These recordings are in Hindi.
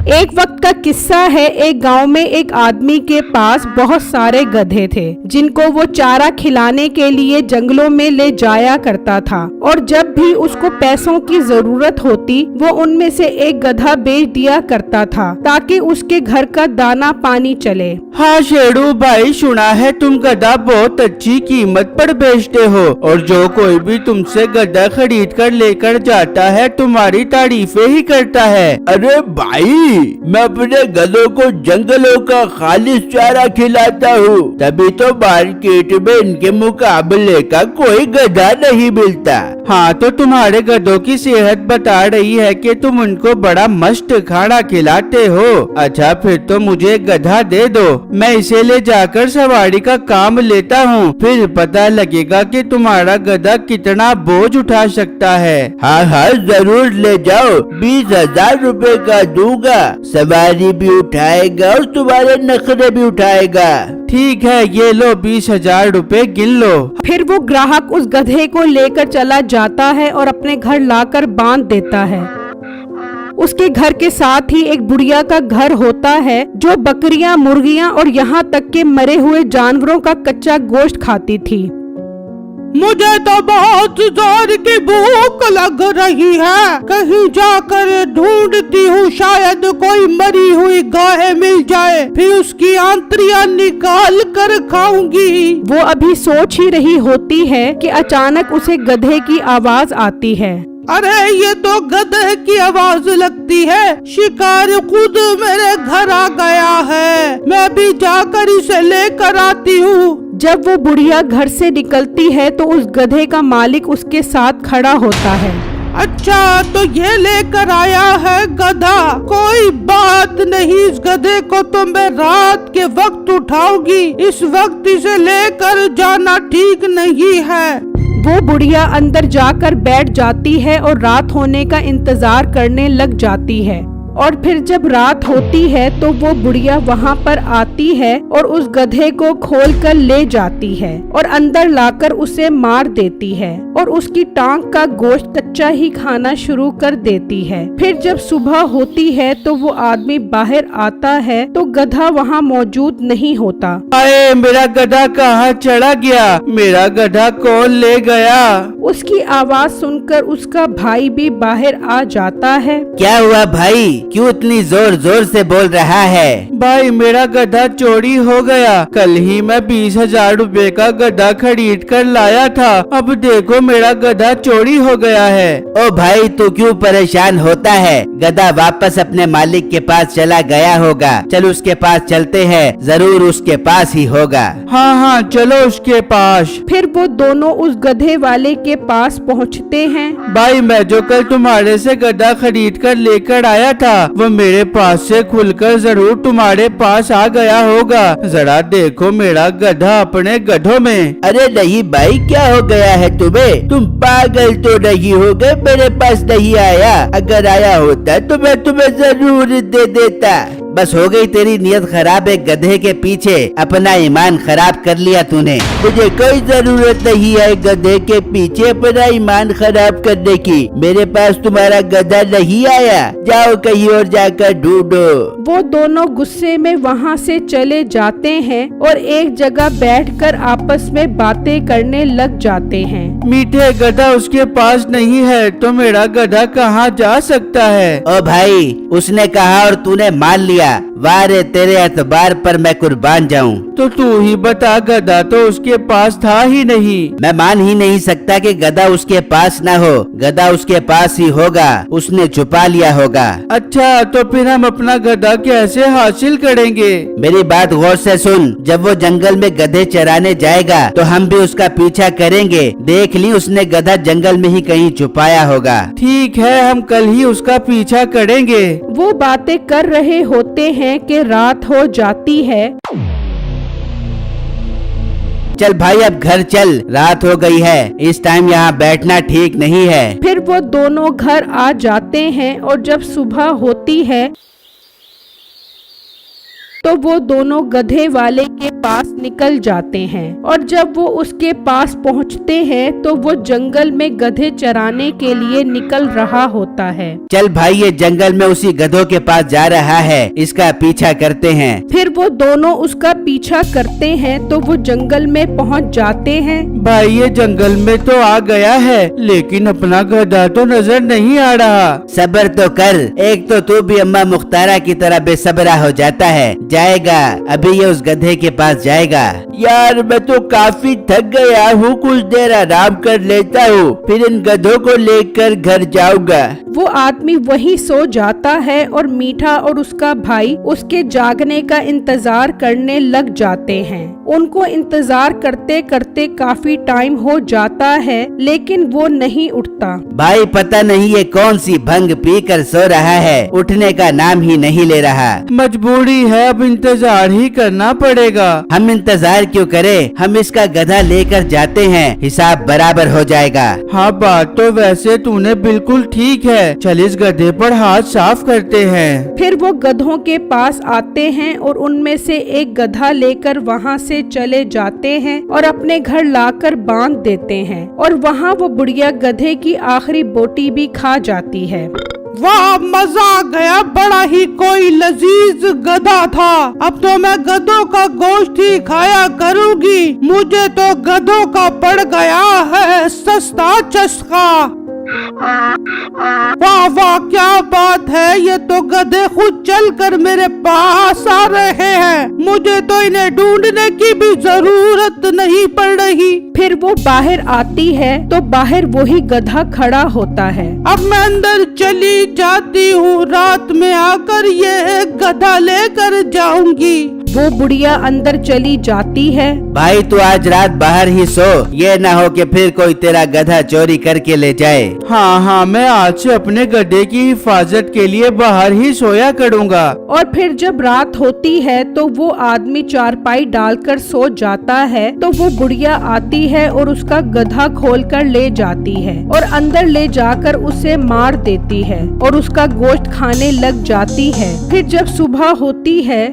एक वक्त का किस्सा है। एक गांव में एक आदमी के पास बहुत सारे गधे थे जिनको वो चारा खिलाने के लिए जंगलों में ले जाया करता था, और जब भी उसको पैसों की जरूरत होती वो उनमें से एक गधा बेच दिया करता था ताकि उसके घर का दाना पानी चले। हाँ शेरू भाई, सुना है तुम गधा बहुत अच्छी कीमत पर बेचते हो और जो कोई भी तुमसे गधा खरीद कर लेकर जाता है तुम्हारी तारीफें ही करता है। अरे भाई, मैं अपने गधों को जंगलों का खालिश चारा खिलाता हूँ, तभी तो मार्केट में इनके मुकाबले का कोई गधा नहीं मिलता। हाँ तो तुम्हारे गधों की सेहत बता रही है कि तुम उनको बड़ा मस्त खाना खिलाते हो। अच्छा फिर तो मुझे गधा दे दो, मैं इसे ले जाकर सवारी का काम लेता हूँ, फिर पता लगेगा कि तुम्हारा गधा कितना बोझ उठा सकता है। हाँ हाँ जरूर ले जाओ, 20,000 रुपए का दूंगा, सवारी भी उठाएगा और तुम्हारे नखरे भी उठाएगा। ठीक है, ये लो 20,000 रुपए गिन लो। फिर वो ग्राहक उस गधे को लेकर चला जाता है और अपने घर लाकर बांध देता है। उसके घर के साथ ही एक बुढ़िया का घर होता है जो बकरियां, मुर्गियां और यहाँ तक के मरे हुए जानवरों का कच्चा गोश्त खाती थी। मुझे तो बहुत जोर की भूख लग रही है, कहीं जाकर ढूंढती हूँ, शायद कोई मरी हुई गाय मिल जाए, फिर उसकी आंतरियां निकाल कर खाऊंगी। वो अभी सोच ही रही होती है कि अचानक उसे गधे की आवाज आती है। अरे ये तो गधे की आवाज लगती है, शिकार खुद मेरे घर आ गया है, मैं भी जाकर इसे लेकर आती हूँ। जब वो बुढ़िया घर से निकलती है तो उस गधे का मालिक उसके साथ खड़ा होता है। अच्छा तो ये लेकर आया है गधा, कोई बात नहीं, इस गधे को तो मैं रात के वक्त उठाऊंगी, इस वक्त इसे लेकर जाना ठीक नहीं है। वो बुढ़िया अंदर जाकर बैठ जाती है और रात होने का इंतजार करने लग जाती है, और फिर जब रात होती है तो वो बुढ़िया वहाँ पर आती है और उस गधे को खोलकर ले जाती है और अंदर लाकर उसे मार देती है और उसकी टांग का गोश्त कच्चा ही खाना शुरू कर देती है। फिर जब सुबह होती है तो वो आदमी बाहर आता है तो गधा वहाँ मौजूद नहीं होता। अरे मेरा गधा कहाँ चला गया, मेरा गधा कौन ले गया? उसकी आवाज सुनकर उसका भाई भी बाहर आ जाता है। क्या हुआ भाई, क्यों इतनी जोर जोर से बोल रहा है? भाई मेरा गधा चोरी हो गया, कल ही मैं 20,000 रुपए का गधा खरीद कर लाया था, अब देखो मेरा गधा चोरी हो गया है। ओ भाई तू क्यों परेशान होता है, गधा वापस अपने मालिक के पास चला गया होगा, चल उसके पास चलते हैं, जरूर उसके पास ही होगा। हाँ हाँ चलो उसके पास। फिर वो दोनों उस गधे वाले के पास पहुँचते हैं। भाई मैं जो कल तुम्हारे से गधा खरीद कर लेकर आया था वो मेरे पास से खुलकर जरूर तुम्हारे पास आ गया होगा, जरा देखो मेरा गधा अपने गधों में। अरे नहीं भाई, क्या हो गया है तुम्हें, तुम पागल तो नहीं हो गए, मेरे पास नहीं आया, अगर आया होता तो मैं तुम्हें जरूर दे देता। बस हो गई तेरी नीयत खराब, एक गधे के पीछे अपना ईमान खराब कर लिया तूने। मुझे कोई जरूरत नहीं है गधे के पीछे अपना ईमान खराब करने की, मेरे पास तुम्हारा गधा नहीं आया, जाओ कहीं और जाकर ढूंढो। वो दोनों गुस्से में वहाँ से चले जाते हैं और एक जगह बैठकर आपस में बातें करने लग जाते हैं। मीठे गधा उसके पास नहीं है तो मेरा गधा कहाँ जा सकता है? ओ भाई, उसने कहा और तूने मान लिया, वाह रे तेरे एतबार पर मैं कुर्बान जाऊं। तो तू ही बता, गधा तो उसके पास था ही नहीं। मैं मान ही नहीं सकता कि गधा उसके पास न हो, गधा उसके पास ही होगा, उसने छुपा लिया होगा। अच्छा तो फिर हम अपना गधा कैसे हासिल करेंगे? मेरी बात गौर से सुन, जब वो जंगल में गधे चराने जाएगा तो हम भी उसका पीछा करेंगे, देख ली उसने गधा जंगल में ही कहीं छुपाया होगा। ठीक है, हम कल ही उसका पीछा करेंगे। वो बातें कर रहे होते हैं कि रात हो जाती है। चल भाई अब घर चल, रात हो गई है, इस टाइम यहाँ बैठना ठीक नहीं है। फिर वो दोनों घर आ जाते हैं और जब सुबह होती है तो वो दोनों गधे वाले के पास निकल जाते हैं और जब वो उसके पास पहुंचते हैं तो वो जंगल में गधे चराने के लिए निकल रहा होता है। चल भाई, ये जंगल में उसी गधों के पास जा रहा है, इसका पीछा करते हैं। फिर वो दोनों उसका पीछा करते हैं तो वो जंगल में पहुंच जाते हैं। भाई ये जंगल में तो आ गया है, लेकिन अपना गधा तो नजर नहीं आ रहा। सब्र तो कर, एक तो तू भी अम्मा मुख्तारा की तरह बेसब्रा हो जाता है। जाएगा, अभी ये उस गधे के पास जाएगा। यार मैं तो काफी थक गया हूँ, कुछ देर आराम कर लेता हूँ, फिर इन गधों को लेकर घर जाऊंगा। वो आदमी वहीं सो जाता है और मीठा और उसका भाई उसके जागने का इंतजार करने लग जाते हैं। उनको इंतजार करते करते काफी टाइम हो जाता है, लेकिन वो नहीं उठता। भाई पता नहीं ये कौन सी भंग पी कर सो रहा है, उठने का नाम ही नहीं ले रहा। मजबूरी है, अब इंतजार ही करना पड़ेगा। हम इंतजार क्यों करें, हम इसका गधा लेकर जाते हैं, हिसाब बराबर हो जाएगा। हाँ बात तो वैसे तूने बिल्कुल ठीक है, चल इस गधे पर हाथ साफ करते हैं। फिर वो गधों के पास आते हैं और उनमें से एक गधा लेकर वहाँ से चले जाते हैं और अपने घर लाकर बांध देते हैं और वहाँ वो बुढ़िया गधे की आखिरी बोटी भी खा जाती है। वाह, मजा आ गया, बड़ा ही कोई लजीज गधा था। अब तो मैं गधों का गोश्त ही खाया करूंगी। मुझे तो गधों का पड़ गया है सस्ता चस्का। वाह वाह, क्या बात है, ये तो गधे खुद चलकर मेरे पास आ रहे हैं। मुझे तो इन्हें ढूंढने की भी जरूरत नहीं पड़ रही। फिर वो बाहर आती है तो बाहर वही गधा खड़ा होता है। अब मैं अंदर चली जाती हूँ, रात में आकर ये गधा लेकर जाऊंगी। वो बुढ़िया अंदर चली जाती है। भाई तू आज रात बाहर ही सो, ये ना हो कि फिर कोई तेरा गधा चोरी करके ले जाए। हाँ हाँ, मैं आज से अपने गधे की हिफाजत के लिए बाहर ही सोया करूँगा। और फिर जब रात होती है तो वो आदमी चारपाई डालकर सो जाता है तो वो बुढ़िया आती है और उसका गधा खोलकर ले जाती है और अंदर ले जाकर उसे मार देती है और उसका गोश्त खाने लग जाती है। फिर जब सुबह होती है,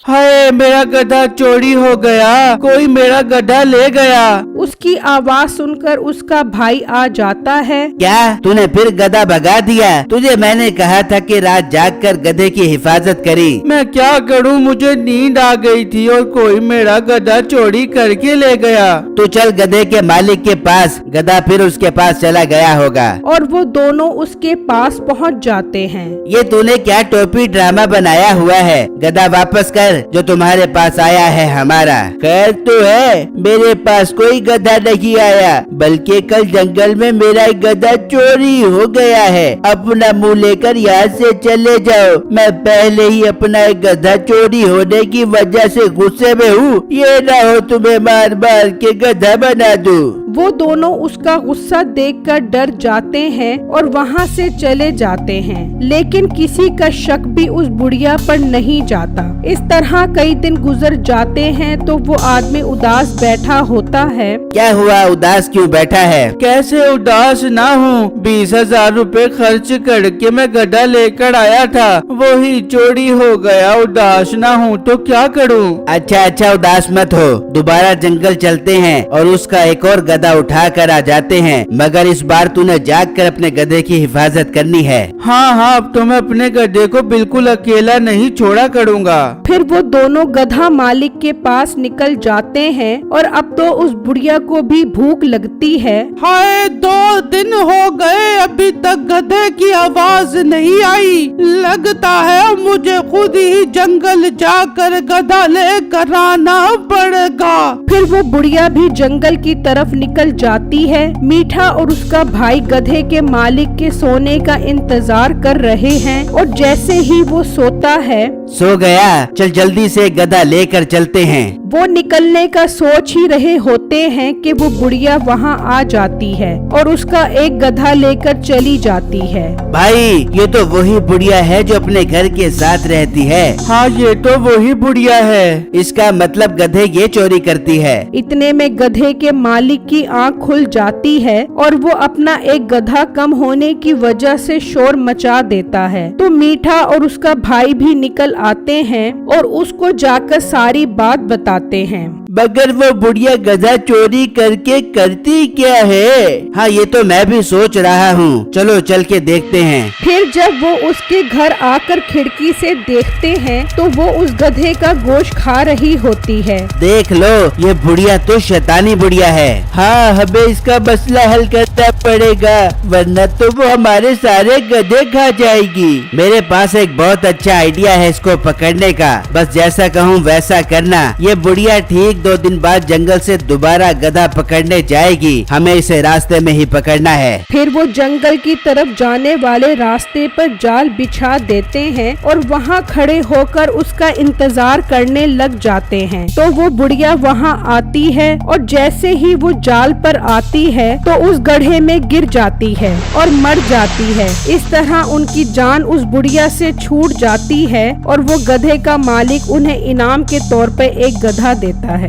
हाय मेरा गधा चोरी हो गया, कोई मेरा गधा ले गया। उसकी आवाज सुनकर उसका भाई आ जाता है। क्या तूने फिर गधा भगा दिया? तुझे मैंने कहा था कि रात जागकर गधे की हिफाजत करी। मैं क्या करूं, मुझे नींद आ गई थी और कोई मेरा गधा चोरी करके ले गया। तू चल गधे के मालिक के पास, गधा फिर उसके पास चला गया होगा। और वो दोनों उसके पास पहुंच जाते हैं। ये तूने क्या टोपी ड्रामा बनाया हुआ है? गधा वापस कर, जो तुम्हारे पास आया है हमारा। खैर तो है, मेरे पास कोई गधा नहीं आया, बल्कि कल जंगल में मेरा एक गधा चोरी हो गया है। अपना मुंह लेकर यहाँ से चले जाओ। मैं पहले ही अपना एक गधा चोरी होने की वजह से गुस्से में हूँ, ये ना हो तुम्हें मार मार के गधा बना दूं। वो दोनों उसका गुस्सा देखकर डर जाते हैं और वहाँ से चले जाते हैं, लेकिन किसी का शक भी उस बुढ़िया पर नहीं जाता। इस तरह कई दिन गुजर जाते हैं तो वो आदमी उदास बैठा होता है। क्या हुआ, उदास क्यों बैठा है? कैसे उदास ना हूँ, 20,000 रुपए खर्च करके मैं गधा लेकर आया था, वो ही चोरी हो गया। उदास ना हूँ तो क्या करूँ? अच्छा उदास मत हो, दोबारा जंगल चलते हैं और उसका एक और गधा उठा कर आ जाते हैं, मगर इस बार तूने जाग कर अपने गधे की हिफाजत करनी है। हाँ, अब तो मैं अपने गधे को बिल्कुल अकेला नहीं छोड़ा करूँगा। फिर वो दोनों गधा मालिक के पास निकल जाते हैं और अब तो उस बुढ़िया को भी भूख लगती है। हाय, 2 दिन हो गए, अभी तक गधे की आवाज नहीं आई। लगता है मुझे खुद ही जंगल जाकर गधा लेकर आना पड़ेगा। फिर वो बुढ़िया भी जंगल की तरफ निकल जाती है। मीठा और उसका भाई गधे के मालिक के सोने का इंतजार कर रहे हैं और जैसे ही वो सोता है, सो गया, चल जल्दी से गधा लेकर चलते हैं। वो निकलने का सोच ही रहे होते हैं कि वो बुढ़िया वहाँ आ जाती है और उसका एक गधा लेकर चली जाती है। भाई ये तो वही बुढ़िया है जो अपने घर के साथ रहती है। हाँ ये तो वही बुढ़िया है। इसका मतलब गधे ये चोरी करती है। इतने में गधे के मालिक की आंख खुल जाती है और वो अपना एक गधा कम होने की वजह से शोर मचा देता है। तो मीठा और उसका भाई भी निकल आते हैं और उसको जाकर सारी बात बताते हैं। मगर वो बुढ़िया गधा चोरी करके करती क्या है? हाँ ये तो मैं भी सोच रहा हूँ, चलो चल के देखते हैं। फिर जब वो उसके घर आकर खिड़की से देखते हैं तो वो उस गधे का गोश्त खा रही होती है। देख लो ये बुढ़िया तो शैतानी बुढ़िया है। हाँ हमें इसका मसला हल करना पड़ेगा वरना तो वो हमारे सारे गधे खा जाएगी। मेरे पास एक बहुत अच्छा आइडिया है इसको पकड़ने का, बस जैसा कहूँ वैसा करना। ये बुढ़िया ठीक 2 दिन बाद जंगल से दोबारा गधा पकड़ने जाएगी, हमें इसे रास्ते में ही पकड़ना है। फिर वो जंगल की तरफ जाने वाले रास्ते पर जाल बिछा देते हैं और वहाँ खड़े होकर उसका इंतजार करने लग जाते हैं। तो वो बुढ़िया वहाँ आती है और जैसे ही वो जाल पर आती है तो उस गड्ढे में गिर जाती है और मर जाती है। इस तरह उनकी जान उस बुढ़िया से छूट जाती है और वो गधे का मालिक उन्हें इनाम के तौर पे एक गधा देता है।